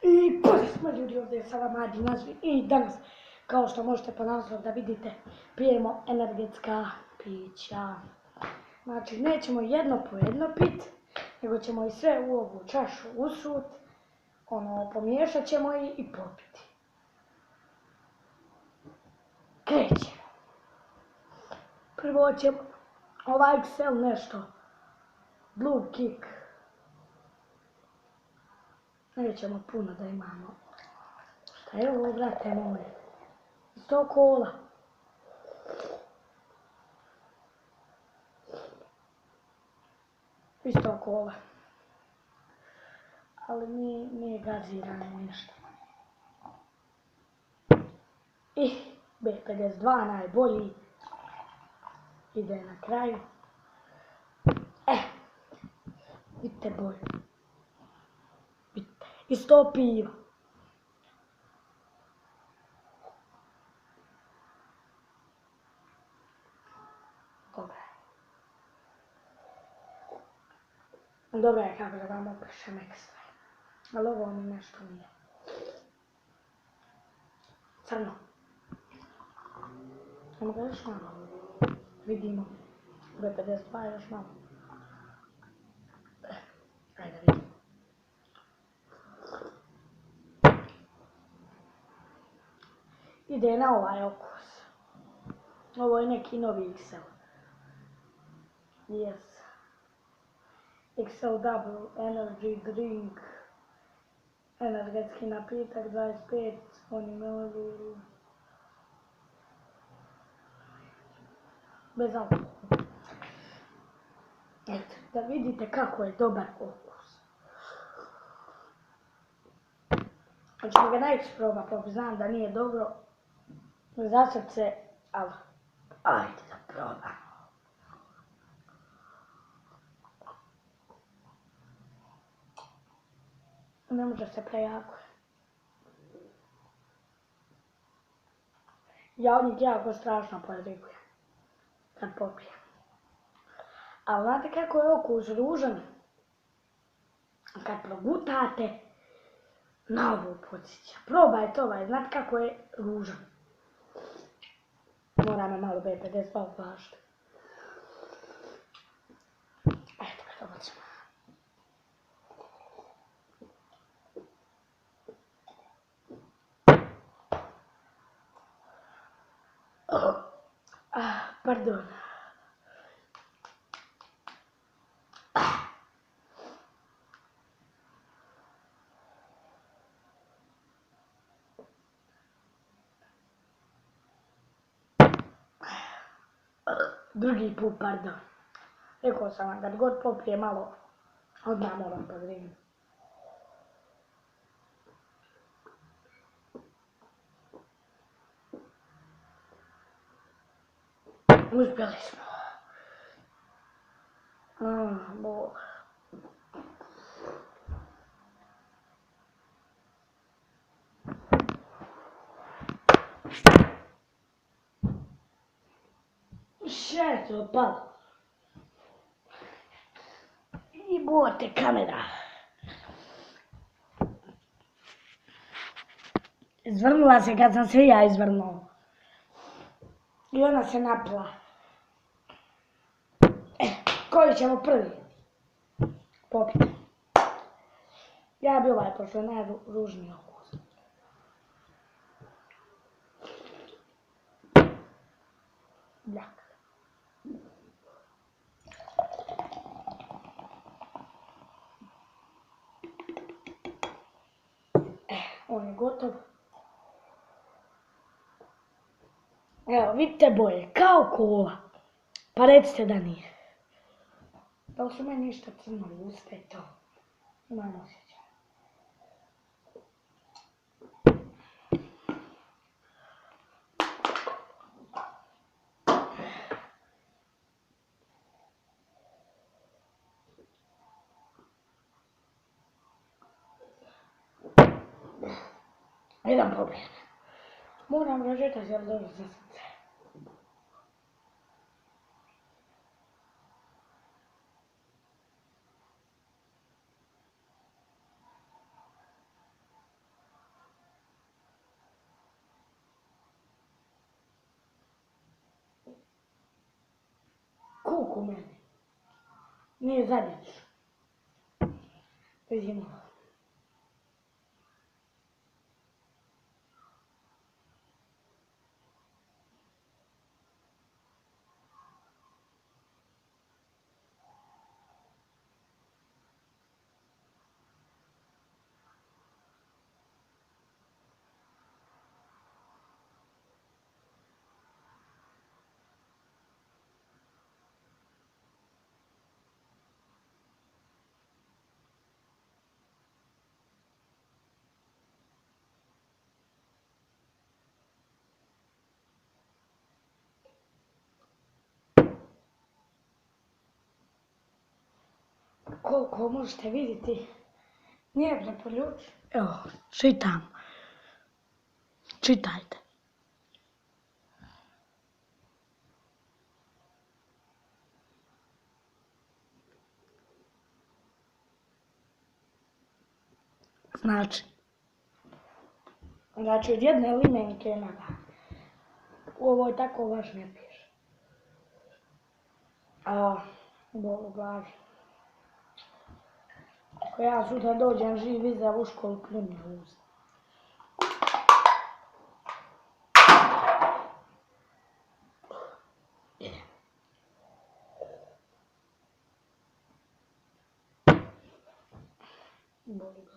I pozdrav smo ljudi, ovdje je sa vama Adi Nazvi i danas, kao što možete po naslovu da vidite, pijemo energetska pića. Znači, nećemo jedno po jedno pit, nego ćemo i sve u ovu čašu usut, pomiješat ćemo i popiti. Krećemo. Prvo ćemo ovaj Excel nešto, Blue Kick. Nećemo puno da imamo. Šta je ovo, brate moje? 100 kola. I 100 kola. Ali nije gazirano ništa. I B52 najbolji. Ide na kraju. Vidite boju. Vidite. I 100 piva. Dobra je kako da vam opišem ekstra. Ali ovo mi nešto nije. Crno. Ajmo ga još malo. Vidimo. B52 još malo. Ajde vidimo. Ide na ovaj okus. Ovo je neki novi Excel. Yes. Excel Double Energy Drink. Energetski napitak 25 ml. Bez alkohola. Eto, da vidite kako je dobar okus. Hoćemo ga najviše proba, pa znam da nije dobro za srce, ali ajde da probamo. Ne može se prejako. Ja od njih jako strašno podrigujem kad popijem. Ali znate kako je okus ružan? Kad progutate, na ovo podsjeća. Probajte ovaj, znate kako je ružan. Mora me malo B52 uvažiti. Eto, probat ćemo. Pardon. Drugi put, pardon. Rekao sam vam, kad god popije malo, odmah moram podrignuti. Uspjeli smo. Bog. Šta je to palo? I bote kamera. Izvrnula se kad sam se ja izvrnuo. I ona se napila. Koji ćemo prvi popiti? Ja bi ovaj, pošto je najružniji okus. Bljak. On je gotov. Evo, vidite boje, kao kola. Pa recite da nije. Da li su meni ništa crno uste to? Imam osjećaj. Jedan problem. Moram ražetati jer dobro za srce. ruku meni. Nije zadnjič. Vidimo. Koliko možete vidjeti, nije preporučujem. Evo, čitam. Čitajte. Znači, od jedne limenke na dan. U ovoj tako baš ne piše. Bol u glavi. Ako ja sutra dođem živ izdrav u školu, pljuni u usta. Bol u glavi.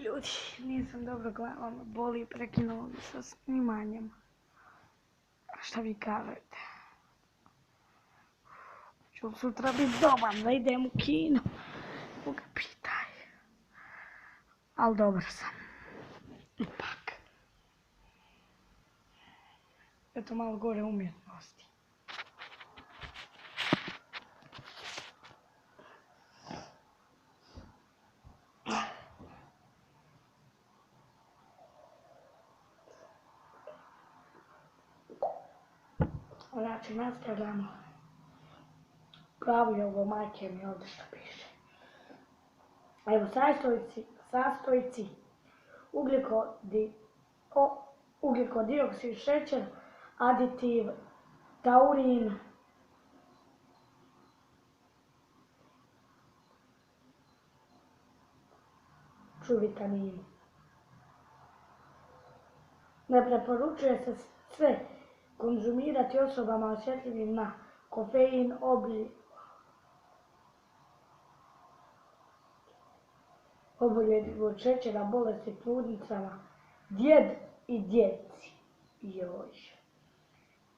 Ljudi, nisam dobro glava me boli, prekinuo bi sa snimanjem. Šta vi kažete? Ću sutra biti doma, da idem u kino. Boga pitaj. Ali dobro sam. Ipak. Eto malo gore umjetnosti. Znači, nastavljamo. Pravi ovo majke mi ovdje što piše. Evo, sastojci ugljikodioksid, šećer, aditiv, taurin, vitamini. Ne preporučuje se sve konzumirati osobama osjetljivim na kofein, oboljeli od šećera, bolesti trudnicama, djed i djeci. Joj.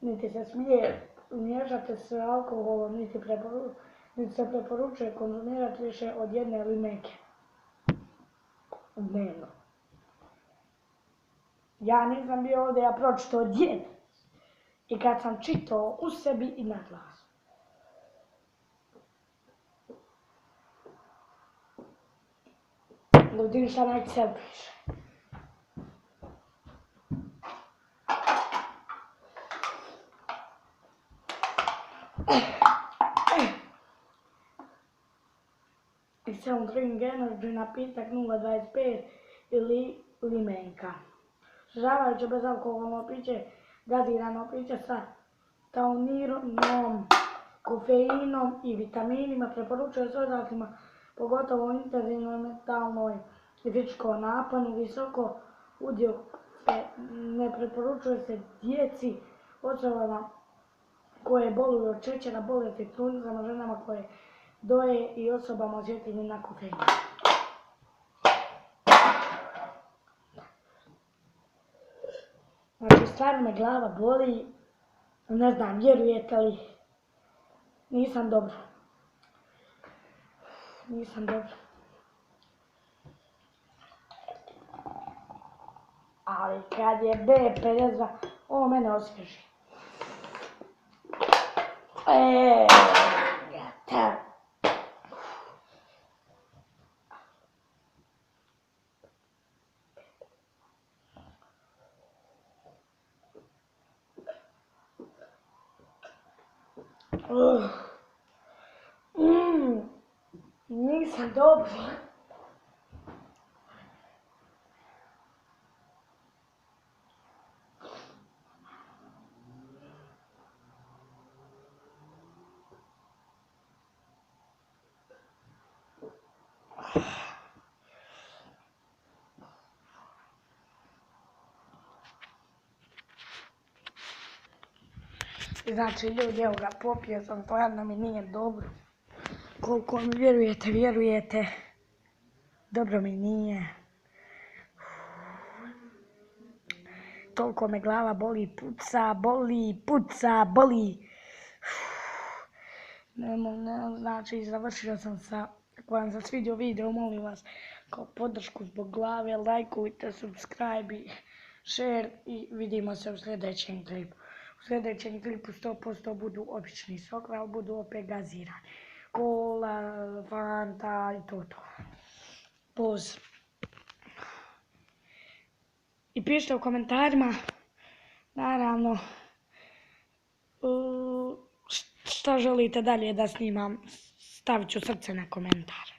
Niti se smije miješati s alkoholom, niti se preporučuje konzumirati više od jedne limenke dnevno. Ja nisam bio ovdje, ja pročitao djed. I kad sam čitao u sebi i na glas. Da vidim šta na Excel piše. I Sound Drink Energy napitak 0,25 ili limenka. Žavajuće bezalkoholno piće, gazirano piće sa taurinom, kofeinom i vitaminima preporučuje se odraslima, pogotovo u intenzivnoj mentalnoj i fizičkom naponu, visoko udio ne preporučuje se djeci, osobama koje boluju od šećera, bolesti trudnicama, ženama koje doje i osobama osjetljivim na kofein. Znači, stvarno me glava boli, ne znam, vjerujete li, nisam dobro. Ali kad je B52, ovo mene osvježi. Nisam dobro. Znači, ljudi, evo ga, popio sam, stvarno mi nije dobro. Koliko mi vjerujete, vjerujete. Dobro mi nije. Toliko me glava boli, puca, boli. Znači, završio sam sa, ako vam se svidio video, molim vas, kao podršku zbog glave, lajkujte, subscribe, share i vidimo se u sljedećem klipu. U sljedećem klipu 100% budu obični sokovi, ali budu opet gazirani. Kola, Fanta i to. Poz. I pišite u komentarima, naravno, šta želite dalje da snimam, stavit ću srce na komentar.